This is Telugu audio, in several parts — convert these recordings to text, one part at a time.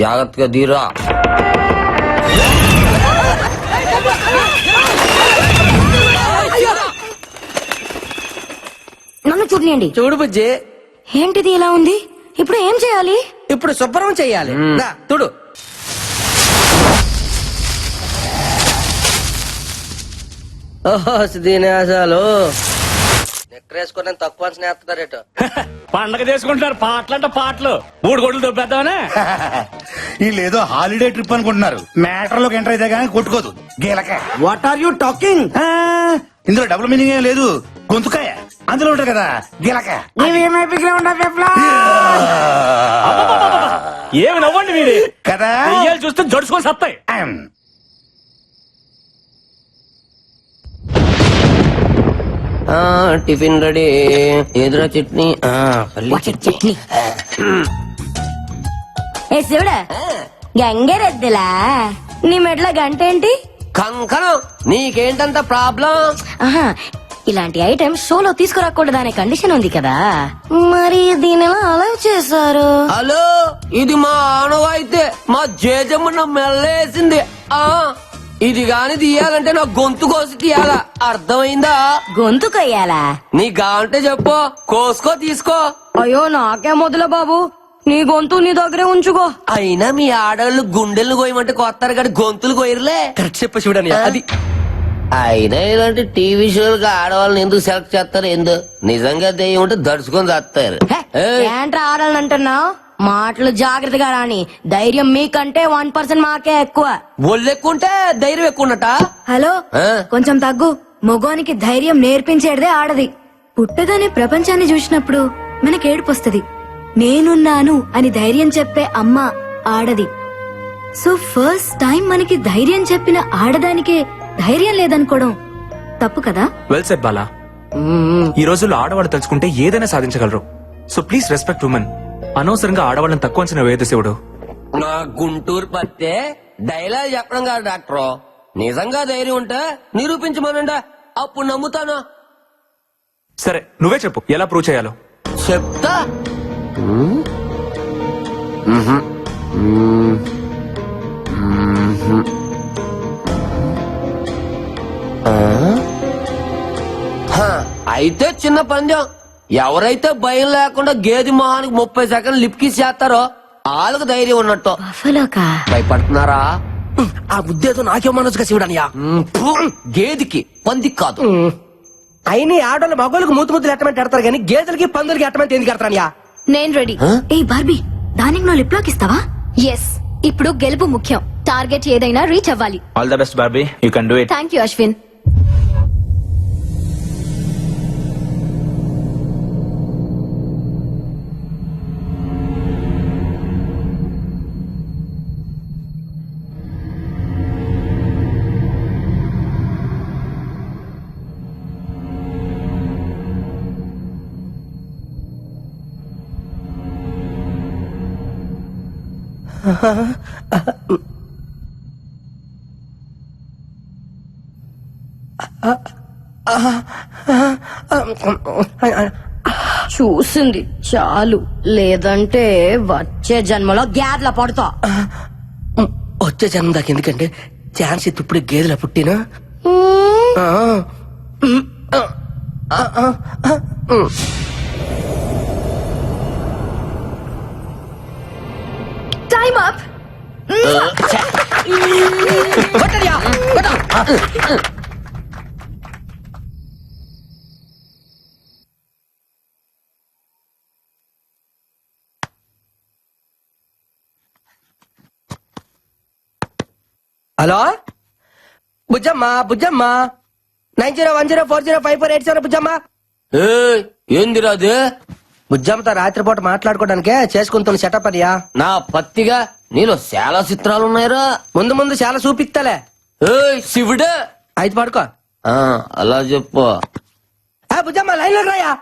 జాగ్రత్తగా దీరా. నన్ను చూడండి. చూడు బుజ్జి, ఏంటిది ఇలా ఉంది? ఇప్పుడు ఏం చేయాలి? ఇప్పుడు శుభ్రం చెయ్యాలి. దా, చూడు. ఓహో దీనేశాలు నెక్కరేసుకుని తక్కువ స్నేహితుడారేట. పండగ చేసుకుంటున్నారు పాటలంట పాటలు. 3 కోట్లు దొబ్బేద్దామనే. వీళ్ళేదో హాలిడే ట్రిప్ అనుకుంటున్నారు. మ్యాటర్ లోకి ఎంటర్ అయితే గానీ కొట్టుకోదు గీలక. What are you talking? ఇందులో డబుల్ మీనింగ్ ఏం లేదు. గొంతుకాయ అందులో ఉంటారు కదా గీలక. ఏమి నవ్వండి మీరు కదా చూస్తే జడుచుకొని సత్తాయి. Tiffin ready. ఎదురా చట్నీ. పల్లి చట్నీ. ఏ శివుడా, గంగరెద్దులా నీ మెట్ల గంట ఏంటి? కంకణం. నీకేంటంత ప్రాబ్లం? ఆహా, ఇలాంటి ఐటమ్ షోలో తీసుకురాకూడదు అనే కండిషన్ ఉంది కదా, మరి దీని ఎలా అలౌ చేశారు? హలో, ఇది మా ఆనవాయితే. మా జేజమ్మ మెల్లేసింది. ఇది గాని తీయాలంటే నా గొంతు కోసి తీయాలా, అర్థమైందా? గొంతు కొయ్యాలా? నీ గాంటే చెప్పు, కోసుకో తీసుకో. అయ్యో నాకే మొదల బాబు, నీ గొంతు నీ దగ్గరే ఉంచుకో. అయినా మీ ఆడవాళ్ళు గుండెలు కోయమంటే కొత్తారు కానీ గొంతులు కోయరులే. కరెక్ట్ చెప్పు చూడని. అది అయినా ఇలాంటి టీవీ షోలకు ఆడవాళ్ళని ఎందుకు సెలెక్ట్ చేస్తారు? ఎందుకు నిజంగా దెయ్యం ఉంటే దడుచుకొని చేస్తారు. ఏంట్రా ఆడాలని అంటున్నావు? మాటలు జాగ్రత్తగా రాని. ధైర్యం మీకంటే 1% మాకే ఎక్కువ. ఒళ్ళు ఎక్కువ ఉంటే ధైర్యం ఎక్కువ ఉన్నట. హలో, ఆ? కొంచెం తగ్గు. మగోనికి ధైర్యం నేర్పించేదే ఆడది. పుట్టగానే ప్రపంచాన్ని చూసినప్పుడు మనకి ఏడుపొస్తది. నేనున్నాను అని ధైర్యం చెప్పే అమ్మ ఆడది. సో ఫస్ట్ టైం మనకి ధైర్యం చెప్పిన ఆడదానికే ధైర్యం లేదనుకోవడం తప్పు కదా? Well said Bala. ఈ రోజుల్లో ఆడవాళ్ళు తలుచుకుంటే ఏదైనా సాధించగలరు. So please respect women. అనవసరంగా ఆడవాళ్ళని తక్కువ అంచనా వేయదు శివుడు. నా గుంటూరు పత్తే డైలాగ్ చెప్పడం కాదు డాక్టర్. నిజంగా ధైర్యం ఉంటే నిరూపించమనండి, అప్పుడు నమ్ముతాను. సరే నువ్వే చెప్పు ఎలా ప్రూవ్ చేయాలో. చెప్తా. అయితే చిన్న పందెం. ఎవరైతే భయం లేకుండా గేది మొహానికి 30 సెకండ్లు లిప్కిస్ చేస్తారో వాళ్ళకు ధైర్యం ఉన్నట్టు. భయపడుతున్నారా? ఆ ఉద్దేశం నాకే మనసుగా శివుడనియా. గేదికి పందికి కాదు. అయినా ఆడవాళ్ళు మగోళ్ళకి మూతులు ఎట్టమంటే ఎడతారు కానీ గేదెలకి పందులకి ఎట్టమంటే ఎందుకు ఎడతానియా? నేను రెడీ. ఏ బార్బీ, దానికి నువ్వు లిప్ లాక్ ఇస్తావా? ఎస్, ఇప్పుడు గెలుపు ముఖ్యం. టార్గెట్ ఏదైనా రీచ్ అవ్వాలి. All the best Barbie, you can do it. Thank you Ashwin. చూసింది చాలు, లేదంటే వచ్చే జన్మలో గ్యాడ్ల పడతా. వచ్చే జన్మ దాకా ఎందుకంటే ఛాన్స్ ఇప్పుడు గేదెల పుట్టినా. Time up. Hello Bujjamma, Bujjamma 9010405487 Bujjamma. ఏందిరాదు? బుజ్జమ్మతో రాత్రిపూట మాట్లాడుకోవడానికే చేసుకుంటున్న సెటప్ అనియా. నా పత్తిగా నీలో చాలా చిత్రాలు ఉన్నాయిరా. ముందు ముందు చాలా చూపిస్తాలే. శివుడే అయితే పడుకో. అలా చెప్పు. బుజ్జమ్మ లైన్ లో రాయా.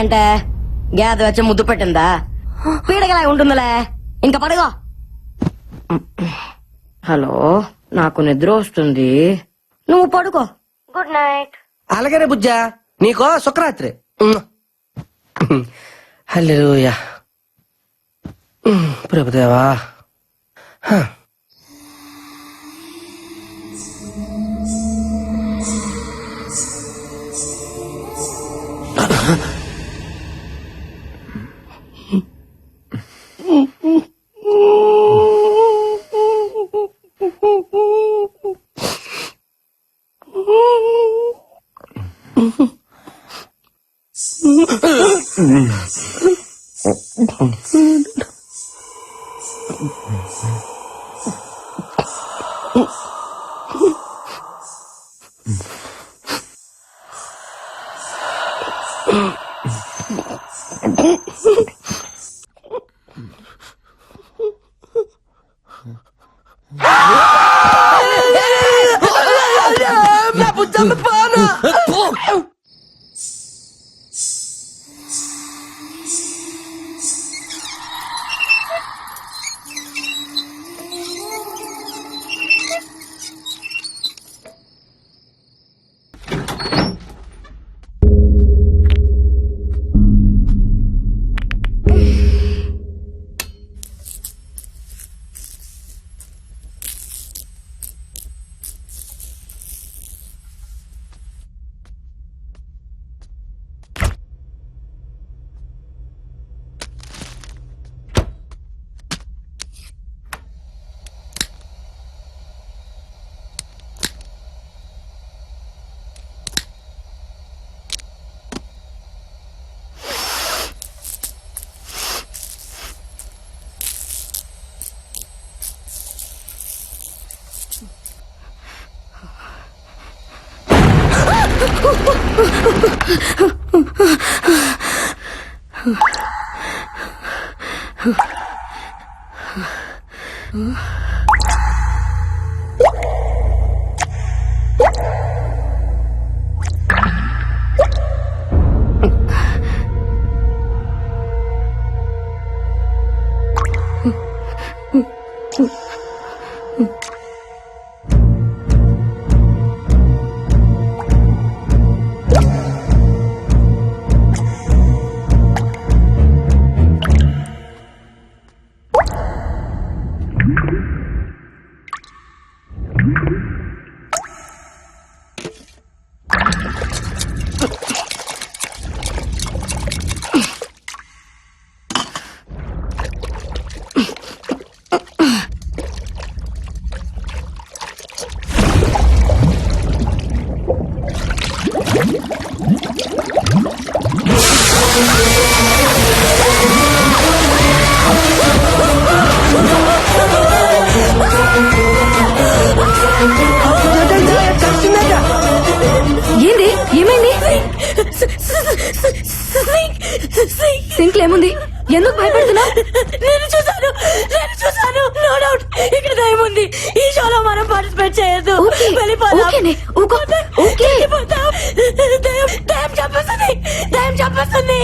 ఏంటే గ్యాద వచ్చి ముద్దు పెట్టిందా పీడగలా ఉంటుందిలే ఇంకా పడుగో. హలో, నాకు నిద్ర వస్తుంది, నువ్వు పడుకో. Good night. అలాగనే బుజ్జా, నీకో శుక్రరాత్రి. హల్లెలూయా. ప్రభుదేవా. ఏంది, ఏమైంది? సింక్ ఏముంది? ఎందుకు భయపడుతున్నావు? నేను చూసాను. నో డౌట్ ఇక్కడ దయ్యం ఉంది. ఈ షోలో మనం పార్టిసిపేట్ చేయొద్దు. ఓకేనే, ఊకో. ఓకే. దయ్యం చంపేస్తుంది.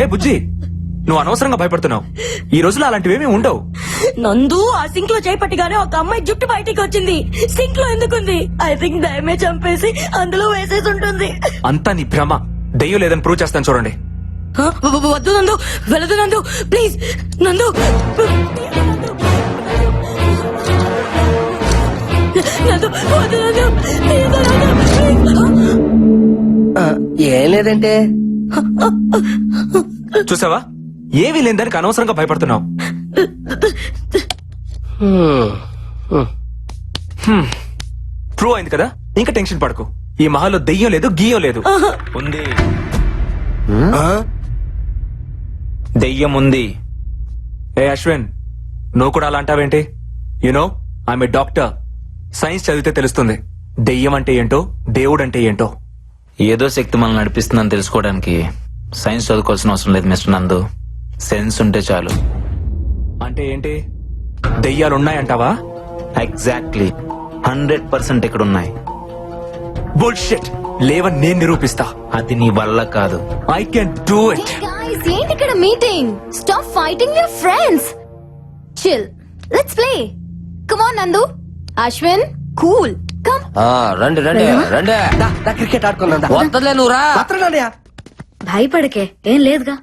ఏ బుజ్జి, నువ్వు అనవసరంగా భయపడుతున్నావు. ఈ రోజులో అలాంటివేమీ ఉండవు. నందు, ఆ సింక్ లో చేపట్టిగానే ఒక అమ్మాయి జుట్టు బయటికి వచ్చింది. సింక్ లో ఎందుకుంది? ఐ థింక్ దయ్యమే చంపేసి అందులో వేసేసి ఉంటుంది. అంతా నీ భ్రమ. దెయ్యం లేదని ప్రూవ్ చేస్తాను చూడండి. వద్దు నందు, వెళ్ళదు నందు, ప్లీజ్ నందు. నందు, వద్దు నందు, ప్లీజ్ నందు. ఏం లేదంటే చూసావా, ఏమీ లేని దానికి అనవసరంగా భయపడుతున్నావు. ప్రూవ్ అయింది కదా, ఇంకా టెన్షన్ పడకు. ఈ మహల్లో దెయ్యం లేదు, గీయం లేదు. ఉంది, దెయ్యం ఉంది. ఏ అశ్విన్, నువ్వు కూడా అలా అంటావేంటి? You know I'm a doctor. Science చదివితే తెలుస్తుంది దెయ్యం అంటే ఏంటో, దేవుడు అంటే ఏంటో. ఏదో శక్తి మనల్ని నడిపిస్తుందని తెలుసుకోవడానికి సైన్స్ చదువుకోవాల్సిన అవసరం లేదు మిస్టర్ నందు. సెన్స్ ఉంటే చాలు. అంటే ఏంటి? దెయ్యాలున్నాయంటావా? ఎగ్జాక్ట్లీ 100% ఇక్కడ ఉన్నాయి. బుల్షిట్. లేవని నేను నిరూపిస్తా. అది నీ వల్ల కాదు. I can do it. Guys, ఏంటి ఇక్కడ meeting? Stop fighting your friends. Chill, let's play. Come on నందు, అశ్విన్, కూల్, కమ్. రండి రండి రండి క్రికెట్ ఆడుకుందా వద్దలే నువ్వు రా. మాత్రం భయపడకే, ఏం లేదుగా.